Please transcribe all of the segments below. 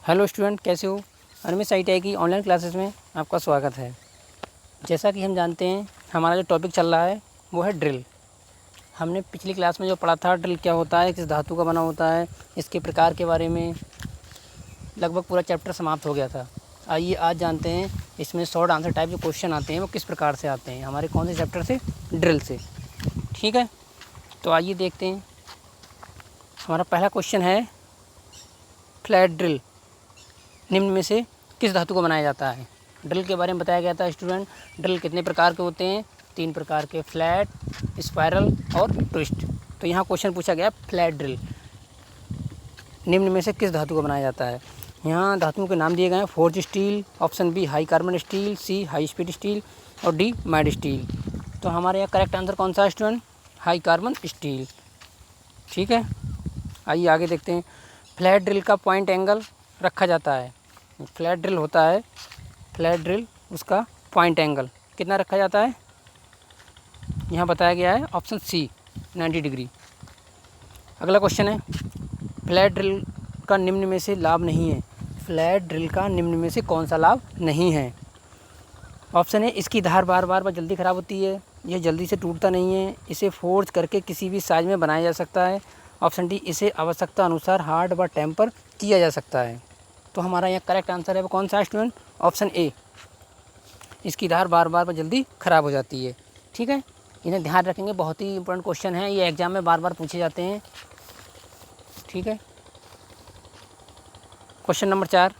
Hello student, कैसे हो। अनमिस ITI की ऑनलाइन क्लासेस में आपका स्वागत है। जैसा कि हम जानते हैं, हमारा जो टॉपिक चल रहा है वो है ड्रिल। हमने पिछली क्लास में जो पढ़ा था, ड्रिल क्या होता है, किस धातु का बना होता है, इसके प्रकार के बारे में लगभग पूरा चैप्टर समाप्त हो गया था। आइए आज जानते हैं इसमें शॉर्ट आंसर टाइप जो क्वेश्चन आते हैं वो किस प्रकार से आते हैं, हमारे कौन से चैप्टर से, ड्रिल से। ठीक है, तो आइए देखते हैं। हमारा पहला क्वेश्चन है, फ्लैट ड्रिल निम्न में से किस धातु को बनाया जाता है। ड्रिल के बारे में बताया गया था स्टूडेंट। ड्रिल कितने प्रकार के होते हैं? 3 प्रकार के, फ्लैट, स्पाइरल और ट्विस्ट। तो यहाँ क्वेश्चन पूछा गया फ्लैट ड्रिल निम्न में से किस धातु को बनाया जाता है। यहाँ धातुओं के नाम दिए गए हैं, forge steel, option B high carbon steel, C high speed steel और डी मैड स्टील। तो हमारे यहाँ करेक्ट आंसर कौन सा है स्टूडेंट? High carbon steel. ठीक है, आइए आगे देखते हैं। फ्लैट ड्रिल का पॉइंट एंगल रखा जाता है। फ्लैट ड्रिल होता है, फ्लैट ड्रिल उसका पॉइंट एंगल कितना रखा जाता है, यहाँ बताया गया है ऑप्शन सी 90 डिग्री। अगला क्वेश्चन है, फ्लैट ड्रिल का निम्न में से लाभ नहीं है। फ्लैट ड्रिल का निम्न में से कौन सा लाभ नहीं है? ऑप्शन है, इसकी धार बार बार जल्दी ख़राब होती है, यह जल्दी से टूटता नहीं है, इसे फोर्ज करके किसी भी साइज में बनाया जा सकता है। ऑप्शन डी, इसे आवश्यकता अनुसार हार्ड व टेम्पर किया जा सकता है। तो हमारा यहाँ करेक्ट आंसर है वो कौन सा है स्टूडेंट? ऑप्शन ए, इसकी धार बार बार जल्दी ख़राब हो जाती है। ठीक है, इन्हें ध्यान रखेंगे, बहुत ही इंपॉर्टेंट क्वेश्चन है, ये एग्जाम में बार बार पूछे जाते हैं। ठीक है, question number 4,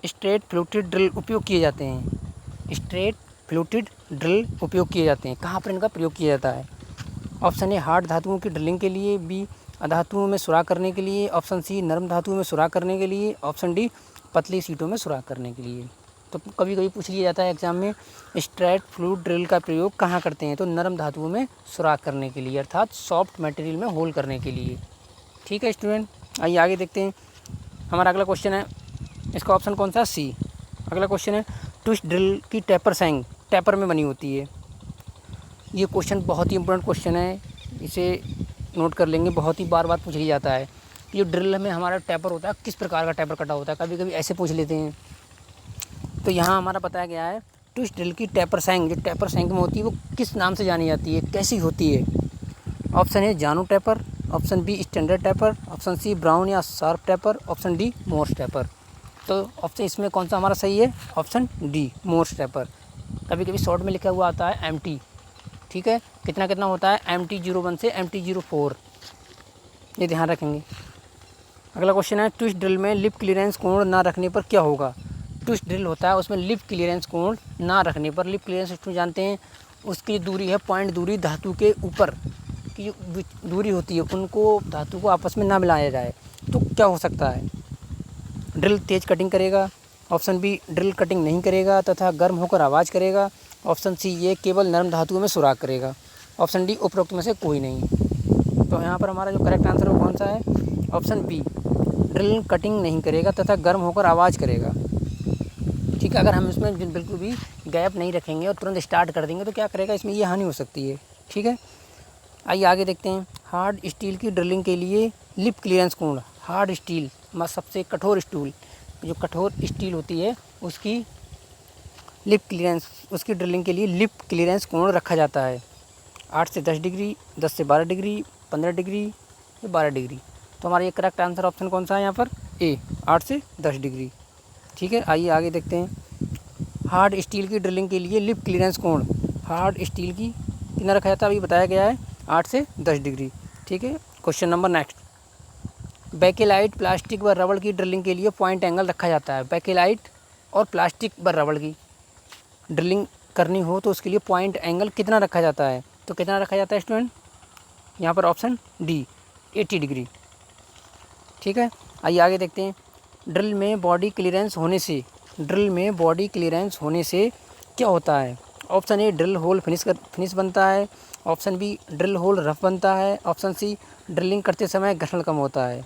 straight fluted drill उपयोग किए जाते हैं। स्ट्रेट फ्लूटेड ड्रिल उपयोग किए जाते हैं, कहाँ पर इनका प्रयोग किया जाता है? ऑप्शन ए, हार्ड धातुओं की ड्रिलिंग के लिए, बी अधातुओं में सुराख करने के लिए, ऑप्शन सी नरम धातुओं में सुराख करने के लिए, ऑप्शन डी पतली सीटों में सुराख करने के लिए। तो कभी कभी पूछ लिया जाता है एग्जाम में, स्ट्रेट फ्लूट ड्रिल का प्रयोग कहाँ करते हैं? तो नरम धातुओं में सुराख करने के लिए, अर्थात सॉफ्ट मटेरियल में होल करने के लिए। ठीक है स्टूडेंट, आइए आगे देखते हैं। हमारा अगला क्वेश्चन है, इसका ऑप्शन कौन सा? सी। अगला क्वेश्चन है, ट्विस्ट ड्रिल की टैपर सैंग टैपर में बनी होती है। ये क्वेश्चन बहुत ही इंपॉर्टेंट क्वेश्चन है, इसे नोट कर लेंगे, बहुत ही बार बार पूछ लिया जाता है। ये ड्रिल में हमारा टैपर होता है, किस प्रकार का टैपर कटा होता है, कभी कभी ऐसे पूछ लेते हैं। तो यहाँ हमारा बताया गया है, ट्विस्ट ड्रिल की टैपर सैंग, जो टैपर सैंग में होती है वो किस नाम से जानी जाती है, कैसी होती है? Option A Jarno taper, option B standard taper, option C Brown या Sharpe taper, option D Morse taper. तो ऑप्शन इसमें कौन सा हमारा सही है? Option D Morse taper. कभी कभी शॉर्ट में लिखा हुआ आता है MT। ठीक है, कितना कितना होता है? MT01 से MT04, ये ध्यान रखेंगे। अगला क्वेश्चन है, ट्विस्ट ड्रिल में लिप क्लियरेंस कोण ना रखने पर क्या होगा? ट्विस्ट ड्रिल होता है, उसमें लिप क्लियरेंस कोण ना रखने पर, लिप क्लियरेंस स्टूडेंट जानते हैं उसकी दूरी है, पॉइंट दूरी धातु के ऊपर की जो दूरी होती है, उनको धातु को आपस में ना मिलाया जाए तो क्या हो सकता है? ड्रिल तेज कटिंग करेगा, ऑप्शन बी ड्रिल कटिंग नहीं करेगा तथा गर्म होकर आवाज़ करेगा, ऑप्शन सी ये केवल नरम धातुओं में सुराख करेगा, ऑप्शन डी उपरोक्त में से कोई नहीं। तो यहाँ पर हमारा जो करेक्ट आंसर है वो कौन सा है? ऑप्शन बी, ड्रिल कटिंग नहीं करेगा तथा गर्म होकर आवाज़ करेगा। ठीक है, अगर हम इसमें बिल्कुल भी गैप नहीं रखेंगे और तुरंत स्टार्ट कर देंगे तो क्या करेगा, इसमें ये हानि हो सकती है। ठीक है, आइए आगे देखते हैं। हार्ड स्टील की ड्रिलिंग के लिए लिप क्लियरेंस कोण, हार्ड स्टील सबसे कठोर स्टील, जो कठोर स्टील होती है उसकी लिप क्लियरेंस, उसकी ड्रिलिंग के लिए लिप क्लियरेंस कोण रखा जाता है 8 से 10 डिग्री, 10 से 12 डिग्री, 15 डिग्री या 12 डिग्री। तो हमारा ये करेक्ट आंसर ऑप्शन कौन सा है यहाँ पर? ए, 8 से 10 डिग्री। ठीक है, आइए आगे देखते हैं। हार्ड स्टील की ड्रिलिंग के लिए लिप क्लियरेंस कोण हार्ड स्टील की कितना रखा जाता है? अभी बताया गया है 8 से 10 डिग्री। ठीक है, question number next, bakelite plastic व रबड़ की ड्रिलिंग के लिए पॉइंट एंगल रखा जाता है। बेकेलाइट और प्लास्टिक व रबड़ की ड्रिलिंग करनी हो तो उसके लिए पॉइंट एंगल कितना रखा जाता है? तो कितना रखा जाता है स्टूडेंट? यहाँ पर ऑप्शन डी 80 डिग्री। ठीक है, आइए आगे देखते हैं। ड्रिल में बॉडी क्लियरेंस होने से, ड्रिल में बॉडी क्लियरेंस होने से क्या होता है? Option A, drill hole finish बनता है, option B drill hole rough बनता है, ऑप्शन सी ड्रिलिंग करते समय घर्षण कम होता है,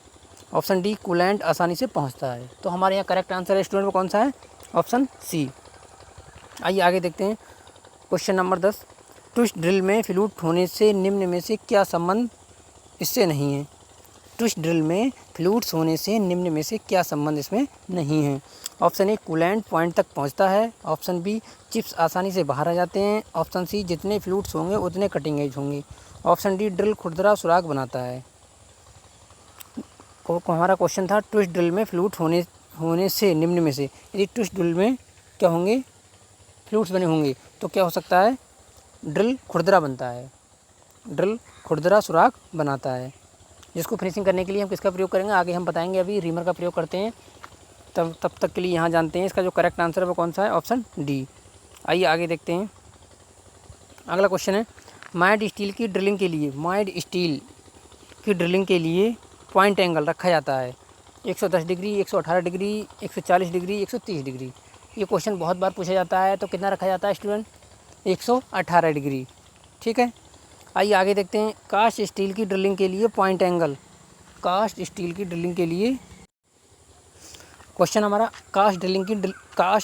ऑप्शन डी कूलेंट आसानी से पहुंचता है। तो हमारे यहाँ करेक्ट आंसर है स्टूडेंट वो कौन सा है? Option C. आइए आगे देखते हैं। क्वेश्चन नंबर 10, ट्विस्ट ड्रिल में फ्लूट होने से निम्न में से क्या संबंध इससे नहीं है? ट्विस्ट ड्रिल में फ्लूइड्स होने से निम्न में से क्या संबंध इसमें नहीं है? ऑप्शन ए कूलेंट पॉइंट तक पहुंचता है। ऑप्शन बी चिप्स आसानी से बाहर आ जाते हैं। ऑप्शन सी जितने फ्लूइड्स होंगे उतने कटिंग एज होंगी। ऑप्शन डी ड्रिल खुरदरा सुराख बनाता है। हमारा क्वेश्चन था ट्विस्ट ड्रिल में फ्लूइड होने से निम्न में से, यदि ट्विस्ट ड्रिल में क्या होंगे, फ्लूइड्स बने होंगे, तो क्या हो सकता है? ड्रिल खुरदरा बनता है, ड्रिल खुरदरा सुराख बनाता है। जिसको फिनिशिंग करने के लिए हम किसका प्रयोग करेंगे आगे हम बताएंगे। अभी रीमर का प्रयोग करते हैं। तब तक के लिए यहाँ जानते हैं इसका जो करेक्ट आंसर है वो कौन सा है? Option D. आइए आगे देखते हैं। अगला क्वेश्चन है माइड स्टील की ड्रिलिंग के लिए पॉइंट एंगल रखा जाता है 110 डिग्री, 118 डिग्री, 140 डिग्री, 130 डिग्री। ये क्वेश्चन बहुत बार पूछा जाता है। तो कितना रखा जाता है स्टूडेंट? 118 डिग्री। ठीक है, आइए आगे देखते हैं। कास्ट स्टील की ड्रिलिंग के लिए पॉइंट एंगल, कास्ट स्टील की ड्रिलिंग के लिए क्वेश्चन हमारा कास्ट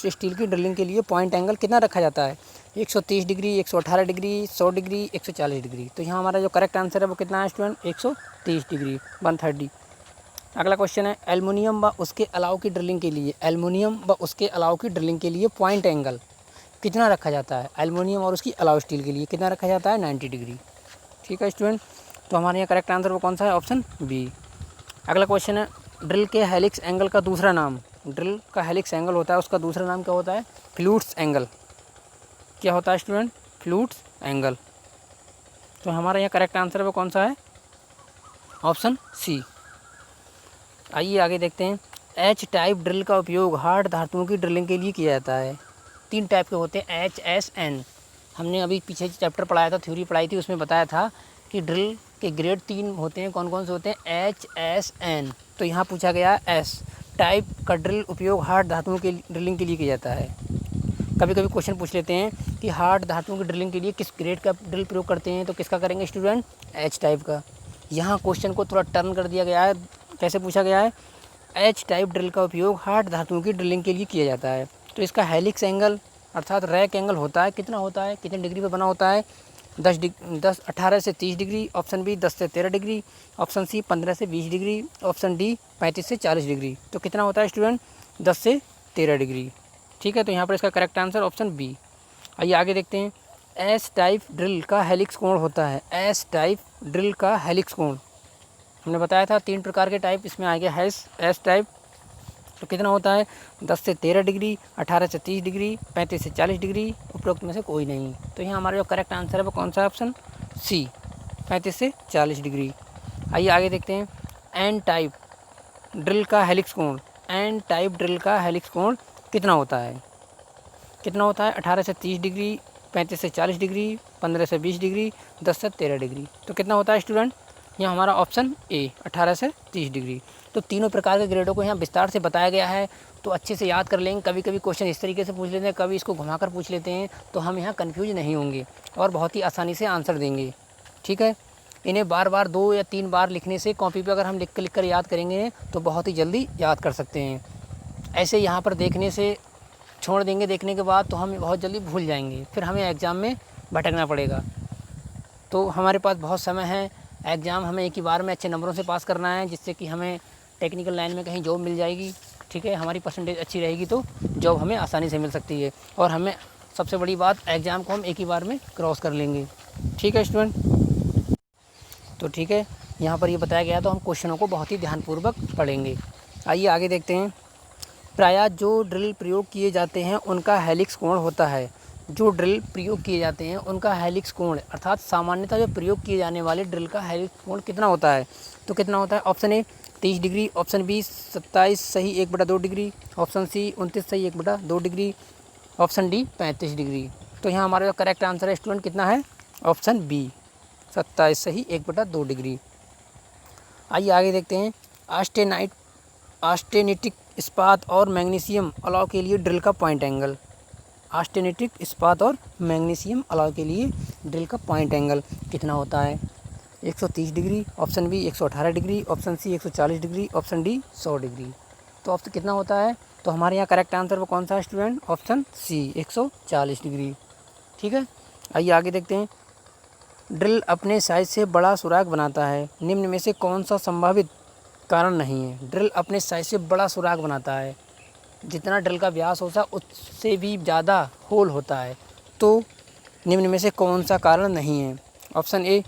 स्टील की ड्रिलिंग के लिए पॉइंट एंगल कितना रखा जाता है? 130 डिग्री, 118 डिग्री, 100 डिग्री, 140 डिग्री। तो यहाँ हमारा जो करेक्ट आंसर है वो कितना है स्टूडेंट? 130 डिग्री, 130। अगला क्वेश्चन है एल्युमिनियम व उसके अलाव की ड्रिलिंग के लिए पॉइंट एंगल कितना रखा जाता है? एल्युमिनियम और उसकी अलाव स्टील के लिए कितना रखा जाता है? 90 डिग्री। ठीक है स्टूडेंट, तो हमारे यहाँ करेक्ट आंसर वो कौन सा है? Option B. अगला क्वेश्चन है ड्रिल के हेलिक्स एंगल का दूसरा नाम, ड्रिल का हेलिक्स एंगल होता है उसका दूसरा नाम क्या होता है? Fluids angle. क्या होता है स्टूडेंट? Fluids angle. तो हमारा यहाँ करेक्ट आंसर है वो कौन सा है? Option C. आइए आगे देखते हैं। एच टाइप ड्रिल का उपयोग हार्ड धातुओं की ड्रिलिंग के लिए किया जाता है। 3 टाइप के होते हैं, एच, एस, एन। हमने अभी पीछे चैप्टर पढ़ाया था, थ्योरी पढ़ाई थी, उसमें बताया था कि ड्रिल के ग्रेड 3 होते हैं। कौन कौन से होते हैं? H, S, N. तो यहाँ पूछा गया एस टाइप का ड्रिल उपयोग हार्ड धातुओं के ड्रिलिंग के लिए किया जाता है। कभी कभी क्वेश्चन पूछ लेते हैं कि हार्ड धातुओं की ड्रिलिंग के लिए किस ग्रेड का ड्रिल प्रयोग करते हैं, तो किसका करेंगे स्टूडेंट? एच टाइप का। यहाँ क्वेश्चन को थोड़ा टर्न कर दिया गया है। कैसे पूछा गया है? एच टाइप ड्रिल का उपयोग हार्ड धातुओं की ड्रिलिंग के लिए किया जाता है। तो इसका हेलिक्स एंगल अर्थात रैक एंगल होता है, कितना होता है, कितने डिग्री पे बना होता है? 18 से 30 डिग्री। ऑप्शन बी 10 से 13 डिग्री। ऑप्शन सी 15 से 20 डिग्री। ऑप्शन डी 35 से 40 डिग्री। तो कितना होता है स्टूडेंट? 10 से 13 डिग्री। ठीक है, तो यहाँ पर इसका करेक्ट आंसर ऑप्शन बी। आइए आगे देखते हैं। एस टाइप ड्रिल का हेलिक्स कोण होता है, एस टाइप ड्रिल का हेलिक्स कोण हमने बताया था 3 प्रकार के टाइप इसमें आ गया है एस टाइप। तो कितना होता है? 10 से 13 डिग्री, 18 से 30 डिग्री, 35 से 40 डिग्री। उपरोक्त में से कोई नहीं। तो यहाँ हमारा जो करेक्ट आंसर है वो कौन सा है? ऑप्शन सी, 35 से 40 डिग्री। आइए आगे देखते हैं। एन टाइप ड्रिल का हेलिक्स कोण, एन टाइप ड्रिल का हेलिक्स कोण कितना होता है? कितना होता है? 18 से 30 डिग्री, 35 से 40 डिग्री, 15 से 20 डिग्री, 10 से 13 डिग्री। तो कितना होता है स्टूडेंट? यहाँ हमारा ऑप्शन ए 18 से 30 डिग्री। तो तीनों प्रकार के ग्रेडों को यहाँ विस्तार से बताया गया है, तो अच्छे से याद कर लेंगे। कभी कभी क्वेश्चन इस तरीके से पूछ लेते हैं, कभी इसको घुमाकर पूछ लेते हैं, तो हम यहाँ कन्फ्यूज नहीं होंगे और बहुत ही आसानी से आंसर देंगे। ठीक है, इन्हें बार बार 2 या 3 बार लिखने से कॉपी पर अगर हम लिख कर याद करेंगे तो बहुत ही जल्दी याद कर सकते हैं। ऐसे यहाँ पर देखने से छोड़ देंगे, देखने के बाद तो हम बहुत जल्दी भूल जाएंगे, फिर हमें एग्ज़ाम में भटकना पड़ेगा। तो हमारे पास बहुत समय है, एग्ज़ाम हमें एक ही बार में अच्छे नंबरों से पास करना है, जिससे कि हमें टेक्निकल लाइन में कहीं जॉब मिल जाएगी। ठीक है, हमारी परसेंटेज अच्छी रहेगी तो जॉब हमें आसानी से मिल सकती है, और हमें सबसे बड़ी बात एग्ज़ाम को हम एक ही बार में क्रॉस कर लेंगे। ठीक है स्टूडेंट, तो ठीक है, यहाँ पर ये बताया गया, तो हम क्वेश्चनों को बहुत ही ध्यानपूर्वक पढ़ेंगे। आइए आगे देखते हैं। प्रायः जो ड्रिल प्रयोग किए जाते हैं उनका हेलिक्स कोण होता है, जो ड्रिल प्रयोग किए जाते हैं उनका हेलिक्स कोण अर्थात सामान्यतः जो प्रयोग किए जाने वाले ड्रिल का हेलिक्स कोण कितना होता है? तो कितना होता है? Option A 30 degree, option B 27 सही 1/2 डिग्री, ऑप्शन सी 29 सही 1/2 डिग्री, ऑप्शन डी 35 डिग्री। तो यहाँ हमारा जो करेक्ट आंसर है स्टूडेंट कितना है? ऑप्शन बी 27 सही 1/2 डिग्री। आइए आगे देखते हैं। ऑस्टेनिटिक इस्पात और मैग्नीशियम अलॉय के लिए ड्रिल का पॉइंट एंगल, ऑस्टेनिटिक इस्पात और मैग्नीशियम अलॉय के लिए ड्रिल का पॉइंट एंगल कितना होता है? 130 degree, option B 118 degree, option C 140 degree, option D 100 degree. तो ऑप्शन कितना होता है? तो हमारे यहाँ करेक्ट आंसर वो कौन सा है स्टूडेंट? Option C 140 degree. ठीक है, आइए आगे देखते हैं। ड्रिल अपने साइज से बड़ा सुराख बनाता है, निम्न में से कौन सा संभावित कारण नहीं है। ड्रिल अपने साइज से बड़ा सुराख बनाता है, जितना ड्रिल का व्यास होता है उससे भी ज़्यादा होल होता है। तो निम्न में से कौन सा कारण नहीं है? ऑप्शन ए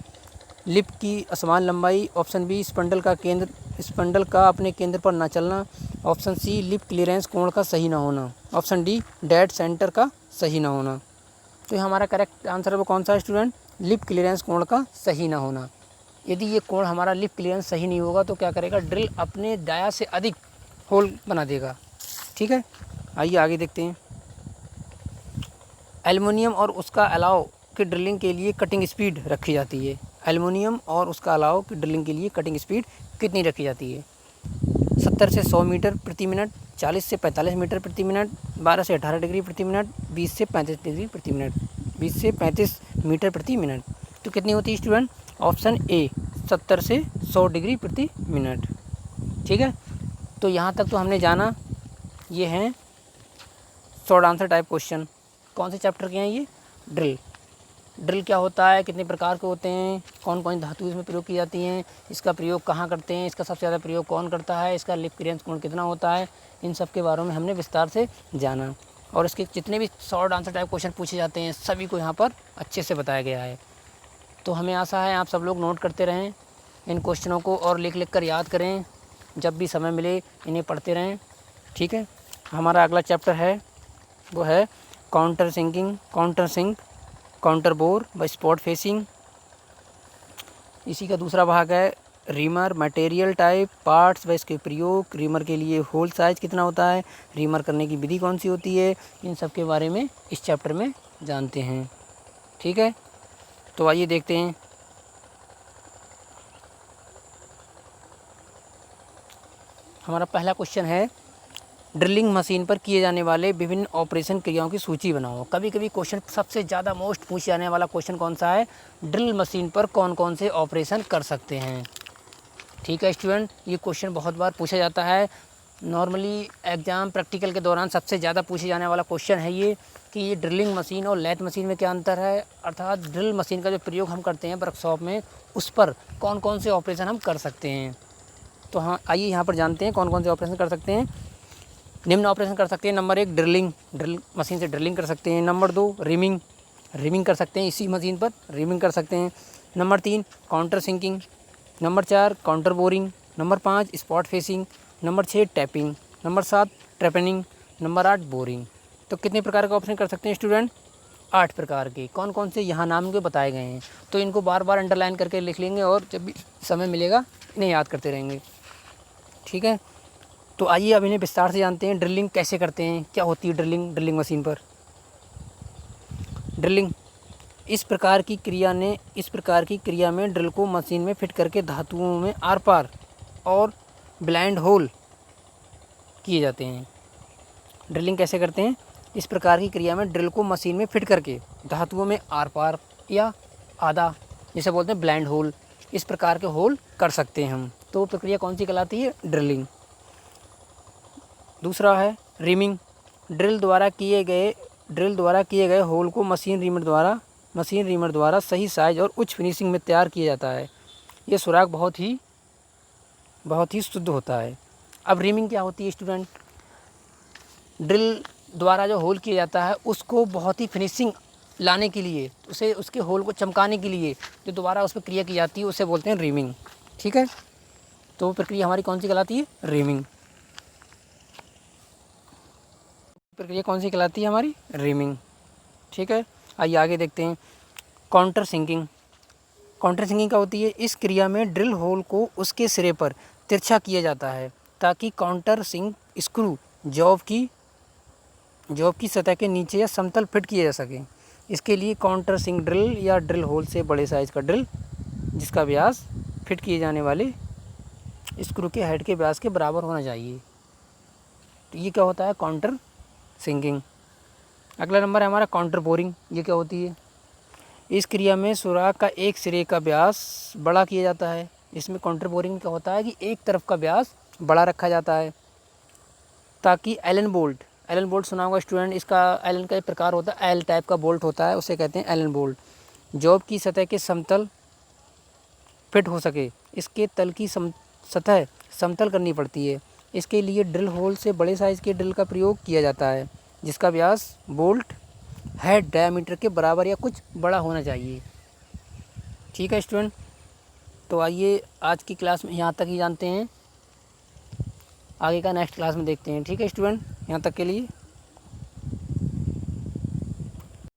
लिप की असमान लंबाई, ऑप्शन बी स्पंडल का अपने केंद्र पर न चलना, ऑप्शन सी लिप क्लीयरेंस कोण का सही न होना, ऑप्शन डी डेड सेंटर का सही न होना। तो हमारा करेक्ट आंसर वो कौन सा है स्टूडेंट? लिप क्लीयरेंस कोण का सही न होना। यदि ये कोण हमारा लिप क्लीयरेंस सही नहीं होगा तो क्या करेगा? ड्रिल अपने डाया से अधिक होल बना देगा। ठीक है, आइए आगे देखते हैं। एल्युमिनियम और उसका अलाव की ड्रिलिंग के लिए कटिंग स्पीड रखी जाती है। एल्युमिनियम और उसका अलाव की ड्रिलिंग के लिए कटिंग स्पीड कितनी रखी जाती है? 70 से 100 मीटर प्रति मिनट, 40 से 45 मीटर प्रति मिनट, 12 से 18 डिग्री प्रति मिनट, 20 से 35 डिग्री प्रति मिनट, 20 से 35 मीटर प्रति मिनट। तो कितनी होती है स्टूडेंट? ऑप्शन ए 70 से 100 डिग्री प्रति मिनट। ठीक है, तो यहाँ तक तो हमने जाना। ये हैं शॉर्ट आंसर टाइप क्वेश्चन। कौन से चैप्टर के हैं ये? ड्रिल। ड्रिल क्या होता है, कितने प्रकार के होते हैं, कौन कौन धातु इसमें प्रयोग की जाती हैं, इसका प्रयोग कहाँ करते हैं, इसका सबसे ज़्यादा प्रयोग कौन करता है, इसका लिप क्लीयरेंस कोण कितना होता है, इन सब के बारे में हमने विस्तार से जाना। और इसके जितने भी शॉर्ट आंसर टाइप क्वेश्चन पूछे जाते हैं सभी को यहाँ पर अच्छे से बताया गया है। तो हमें आशा है आप सब लोग नोट करते रहें इन क्वेश्चनों को और लिख कर याद करें, जब भी समय मिले इन्हें पढ़ते रहें। ठीक है, हमारा अगला चैप्टर है वो है काउंटर सिंक, काउंटर बोर व स्पॉट फेसिंग। इसी का दूसरा भाग है रीमर, मटेरियल टाइप, पार्ट्स व इसके प्रयोग, रीमर के लिए होल साइज कितना होता है, रीमर करने की विधि कौन सी होती है, इन सब के बारे में इस चैप्टर में जानते हैं। ठीक है, तो आइए देखते हैं। हमारा पहला क्वेश्चन है ड्रिलिंग मशीन पर किए जाने वाले विभिन्न ऑपरेशन क्रियाओं की सूची बनाओ। कभी कभी क्वेश्चन सबसे ज़्यादा मोस्ट पूछे जाने वाला क्वेश्चन कौन सा है? ड्रिल मशीन पर कौन कौन से ऑपरेशन कर सकते हैं। ठीक है स्टूडेंट, ये क्वेश्चन बहुत बार पूछा जाता है। नॉर्मली एग्ज़ाम प्रैक्टिकल के दौरान सबसे ज़्यादा पूछे जाने वाला क्वेश्चन है ये कि ये ड्रिलिंग मशीन और लेथ मशीन में क्या अंतर है, अर्थात ड्रिल मशीन का जो प्रयोग हम करते हैं वर्कशॉप में उस पर कौन कौन से ऑपरेशन हम कर सकते हैं। तो हाँ, आइए यहाँ पर जानते हैं कौन कौन से ऑपरेशन कर सकते हैं। निम्न ऑपरेशन कर सकते हैं। नंबर 1 ड्रिल मशीन से ड्रिलिंग कर सकते हैं। नंबर 2 रिमिंग कर सकते हैं, इसी मशीन पर रिमिंग कर सकते हैं। Number 3 counter sinking. Number 4 counter boring. Number 5 spot facing. Number 6 tapping. Number 7 trepanning. Number 8 boring. तो कितने प्रकार का ऑप्शन कर सकते हैं स्टूडेंट? 8 प्रकार के। कौन कौन से यहाँ नाम के बताए गए हैं, तो इनको बार बार अंडरलाइन करके लिख लेंगे और जब भी समय मिलेगा इन्हें याद करते रहेंगे। ठीक है, तो आइए अब इन्हें विस्तार से जानते हैं। ड्रिलिंग कैसे करते हैं, क्या होती है ड्रिलिंग मशीन पर। ड्रिलिंग इस प्रकार की क्रिया में ड्रिल को मशीन में फिट करके धातुओं में आर पार और ब्लाइंड होल किए जाते हैं। ड्रिलिंग कैसे करते हैं? इस प्रकार की क्रिया में ड्रिल को मशीन में फिट करके धातुओं में आर पार या आधा, जिसे बोलते हैं ब्लाइंड होल, इस प्रकार के होल कर सकते हैं हम। तो प्रक्रिया कौन सी कहलाती है? ड्रिलिंग। दूसरा है रिमिंग। ड्रिल द्वारा किए गए होल को मशीन रीमर द्वारा सही साइज और उच्च फिनिशिंग में तैयार किया जाता है। ये सुराख बहुत ही शुद्ध होता है। अब रिमिंग क्या होती है स्टूडेंट? ड्रिल द्वारा जो होल किया जाता है उसको बहुत ही फिनिशिंग लाने के लिए, उसके होल को चमकाने के लिए जो दोबारा उस पर क्रिया की जाती है उसे बोलते हैं रिमिंग। ठीक है, तो प्रक्रिया हमारी कौन सी कहलाती है? रिमिंग। प्रक्रिया कौन सी कहलाती है हमारी? रिमिंग। ठीक है, आइए आगे देखते हैं। काउंटर सिंकिंग क्या होती है? इस क्रिया में ड्रिल होल को उसके सिरे पर तिरछा किया जाता है ताकि काउंटर सिंक स्क्रू जॉब की सतह के नीचे या समतल फिट किया जा सके। इसके लिए काउंटर सिंक ड्रिल या ड्रिल होल से बड़े साइज़ का ड्रिल जिसका व्यास फिट किए जाने वाले स्क्रू के हेड के व्यास के बराबर होना चाहिए। तो ये क्या होता है? Counter sinking. अगला नंबर है हमारा काउंटर बोरिंग। ये क्या होती है? इस क्रिया में सुराख का एक सिरे का व्यास बड़ा किया जाता है। इसमें काउंटर बोरिंग क्या होता है कि एक तरफ का व्यास बड़ा रखा जाता है ताकि एलन बोल्ट सुना होगा स्टूडेंट। इसका एलन का एक प्रकार होता है, एल टाइप का बोल्ट होता है, उसे कहते हैं एलन बोल्ट। जॉब की सतह के समतल फिट हो सके। इसके तल की सतह समतल करनी पड़ती है। इसके लिए ड्रिल होल से बड़े साइज़ के ड्रिल का प्रयोग किया जाता है, जिसका व्यास बोल्ट हेड डायमीटर के बराबर या कुछ बड़ा होना चाहिए। ठीक है स्टूडेंट, तो आइए आज की क्लास में यहाँ तक ही जानते हैं, आगे का नेक्स्ट क्लास में देखते हैं। ठीक है स्टूडेंट, यहाँ तक के लिए